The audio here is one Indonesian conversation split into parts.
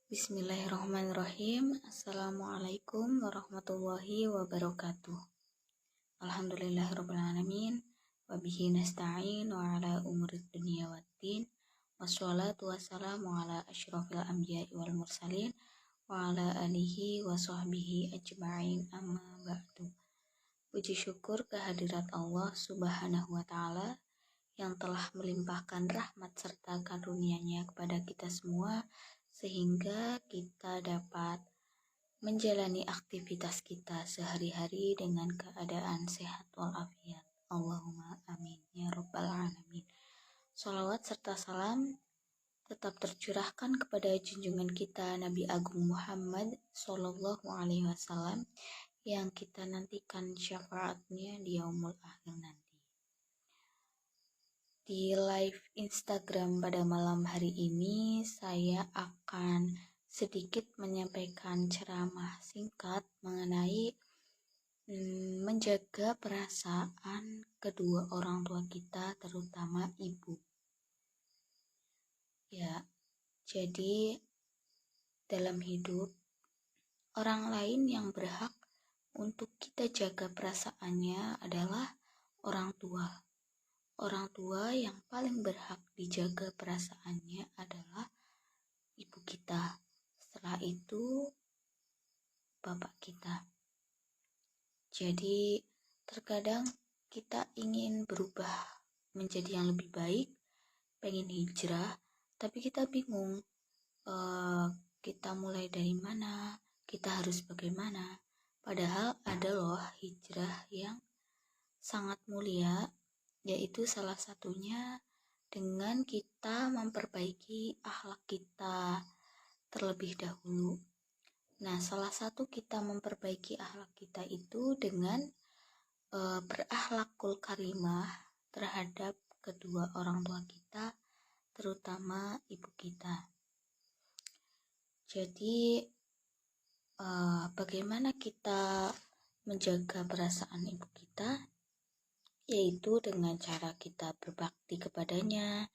Bismillahirrahmanirrahim. Assalamualaikum warahmatullahi wabarakatuh. Alhamdulillahirrabbilalamin. Wabihi nasta'in wa ala umurid dunia waddin. Wassalatu wassalamu ala asyrafil anbiya'i wal mursalin wa ala alihi wa sahbihi ajma'in, amma ba'du. Puji syukur kehadirat Allah subhanahu wa ta'ala yang telah melimpahkan rahmat serta karunia-Nya kepada kita semua, sehingga kita dapat menjalani aktivitas kita sehari-hari dengan keadaan sehat walafiat. Allahumma amin ya rabbal alamin. Sholawat serta salam tetap tercurahkan kepada junjungan kita Nabi Agung Muhammad Sallallahu Alaihi Wasallam yang kita nantikan syafaatnya di yaumul akhir nanti. Di live Instagram pada malam hari ini, saya akan sedikit menyampaikan ceramah singkat mengenai menjaga perasaan kedua orang tua kita, terutama ibu. Ya, jadi dalam hidup, orang lain yang berhak untuk kita jaga perasaannya adalah orang tua. Orang tua yang paling berhak dijaga perasaannya adalah ibu kita. Setelah itu, bapak kita. Jadi, terkadang kita ingin berubah menjadi yang lebih baik, pengen hijrah, tapi kita bingung. Kita mulai dari mana? Kita harus bagaimana? Padahal ada loh hijrah yang sangat mulia, yaitu salah satunya dengan kita memperbaiki akhlak kita terlebih dahulu. Nah, salah satu kita memperbaiki akhlak kita itu dengan berakhlakul karimah terhadap kedua orang tua kita, terutama ibu kita. Jadi, bagaimana kita menjaga perasaan ibu kita? Yaitu dengan cara kita berbakti kepadanya,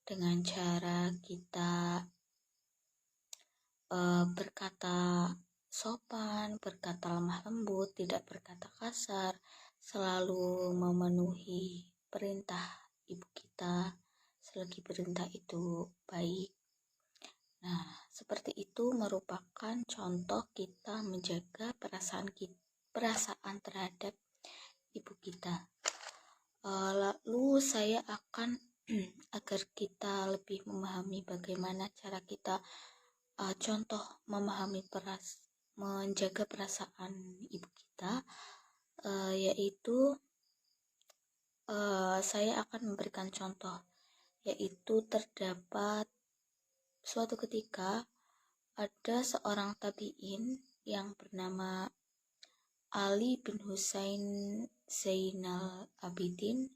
dengan cara kita berkata sopan, berkata lemah lembut, tidak berkata kasar, selalu memenuhi perintah ibu kita selagi perintah itu baik. Nah, seperti itu merupakan contoh kita menjaga perasaan terhadap ibu kita. Lalu saya akan agar kita lebih memahami bagaimana cara kita contoh memahami menjaga perasaan ibu kita, yaitu saya akan memberikan contoh, yaitu terdapat suatu ketika ada seorang tabi'in yang bernama Ali bin Husain Zainal Abidin.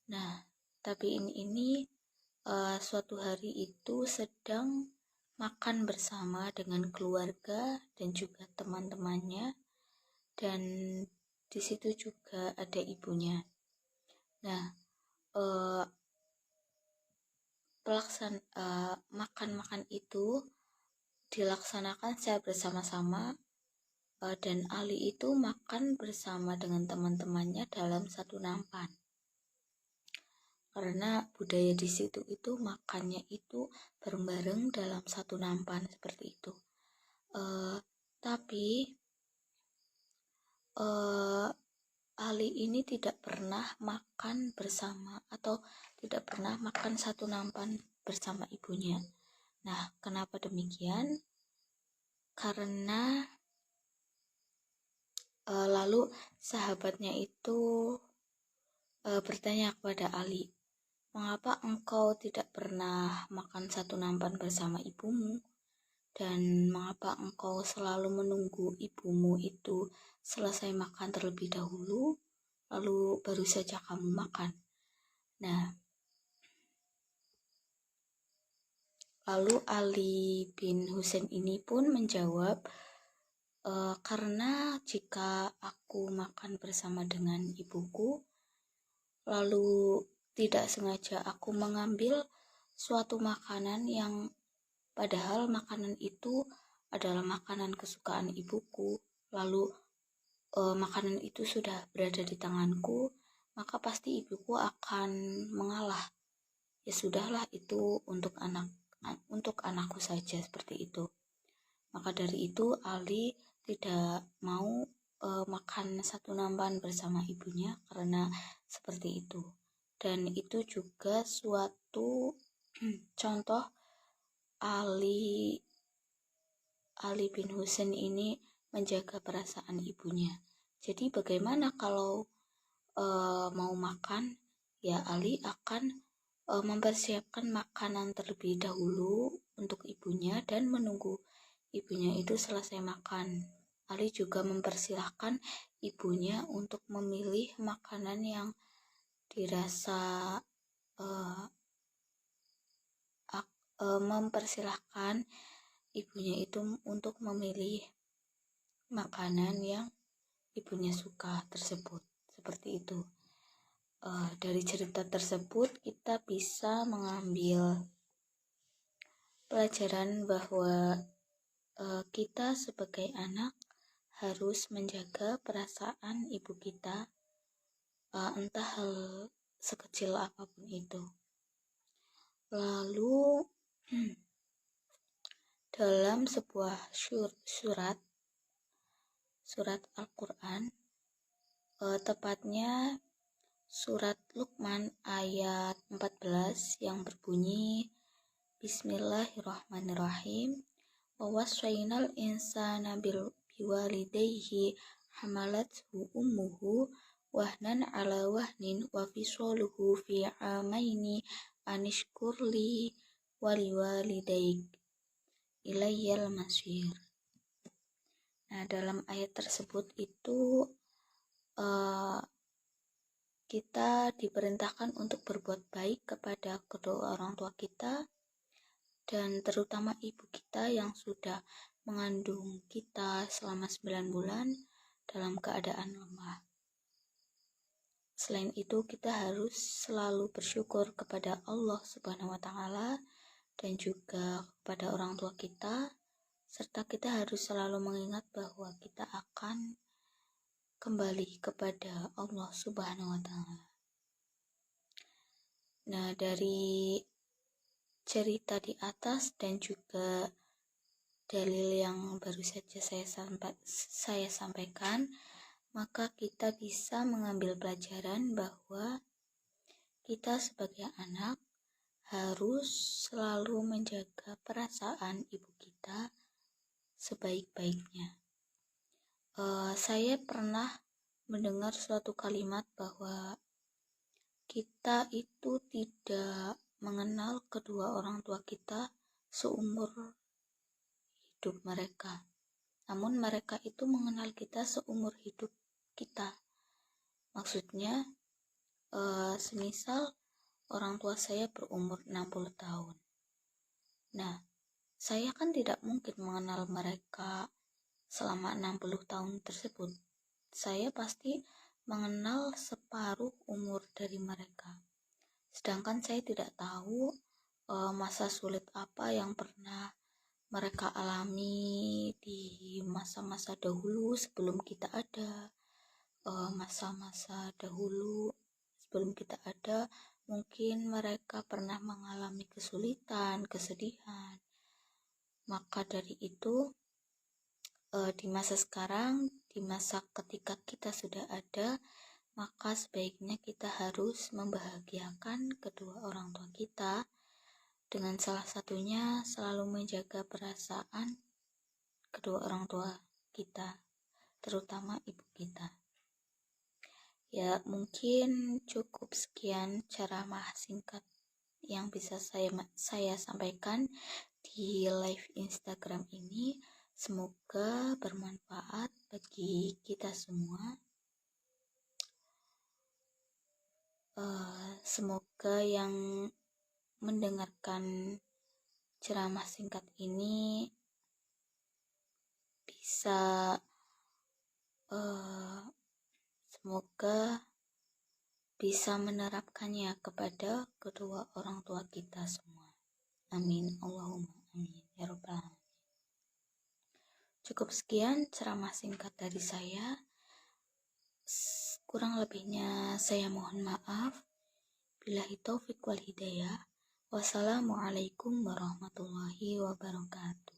Nah, tabi'in ini suatu hari itu sedang makan bersama dengan keluarga dan juga teman-temannya, dan di situ juga ada ibunya. Nah, makan-makan itu dilaksanakan secara bersama-sama, dan Ali itu makan bersama dengan teman-temannya dalam satu nampan. Karena budaya di situ itu makannya itu bareng-bareng dalam satu nampan seperti itu. Tapi Ali ini tidak pernah makan bersama atau tidak pernah makan satu nampan bersama ibunya. Nah, kenapa demikian? Karena lalu sahabatnya itu bertanya kepada Ali, "Mengapa engkau tidak pernah makan satu nampan bersama ibumu? Dan mengapa engkau selalu menunggu ibumu itu selesai makan terlebih dahulu, lalu baru saja kamu makan?" Nah, lalu Ali bin Husain ini pun menjawab, "Karena jika aku makan bersama dengan ibuku, lalu tidak sengaja aku mengambil suatu makanan yang Padahal makanan itu adalah makanan kesukaan ibuku. Lalu makanan itu sudah berada di tanganku, maka pasti ibuku akan mengalah. Ya sudahlah, itu untuk anakku saja, seperti itu. Maka dari itu Ali tidak mau makan satu nampan bersama ibunya karena seperti itu. Dan itu juga suatu contoh Ali bin Husain ini menjaga perasaan ibunya. Jadi bagaimana kalau mau makan, ya Ali akan mempersiapkan makanan terlebih dahulu untuk ibunya dan menunggu ibunya itu selesai makan. Ali juga mempersilahkan ibunya untuk memilih makanan yang dirasa mempersilahkan ibunya itu untuk memilih makanan yang ibunya suka tersebut, seperti itu. Dari cerita tersebut kita bisa mengambil pelajaran bahwa kita sebagai anak harus menjaga perasaan ibu kita, entah hal sekecil apapun itu. Lalu dalam sebuah surat Al-Quran, tepatnya surat Luqman ayat 14 yang berbunyi Bismillahirrahmanirrahim. Wa wassaynal insana biwalidayhi hamalathu ummuhu wahnan ala wahnin wa fisaluhu fi amaini anishkurli waliwalidayk ilayyal masir. Nah, dalam ayat tersebut itu kita diperintahkan untuk berbuat baik kepada kedua orang tua kita, dan terutama ibu kita yang sudah mengandung kita selama 9 bulan dalam keadaan lemah. Selain itu, kita harus selalu bersyukur kepada Allah Subhanahu wa Ta'ala dan juga kepada orang tua kita, serta kita harus selalu mengingat bahwa kita akan kembali kepada Allah Subhanahu wa Ta'ala. Nah, dari cerita di atas dan juga dalil yang baru saja saya sampaikan, maka kita bisa mengambil pelajaran bahwa kita sebagai anak harus selalu menjaga perasaan ibu kita sebaik-baiknya. Saya pernah mendengar suatu kalimat bahwa kita itu tidak mengenal kedua orang tua kita seumur hidup mereka, namun mereka itu mengenal kita seumur hidup kita. Maksudnya, semisal orang tua saya berumur 60 tahun. Nah, saya kan tidak mungkin mengenal mereka selama 60 tahun tersebut. Saya pasti mengenal separuh umur dari mereka. Sedangkan saya tidak tahu masa sulit apa yang pernah mereka alami di masa-masa dahulu sebelum kita ada. Masa-masa dahulu sebelum kita ada, mungkin mereka pernah mengalami kesulitan, kesedihan. Maka dari itu, di masa sekarang, di masa ketika kita sudah ada, maka sebaiknya kita harus membahagiakan kedua orang tua kita, dengan salah satunya selalu menjaga perasaan kedua orang tua kita, terutama ibu kita. Ya, mungkin cukup sekian ceramah singkat yang bisa saya sampaikan di live Instagram ini. Semoga bermanfaat bagi kita semua. Semoga yang mendengarkan ceramah singkat ini bisa semoga bisa menerapkannya kepada kedua orang tua kita semua. Amin. Allahumma amin. ya Rabbal Alamin. Cukup sekian ceramah singkat dari saya. Kurang lebihnya saya mohon maaf. Billahi taufik wal hidayah. Wassalamualaikum warahmatullahi wabarakatuh.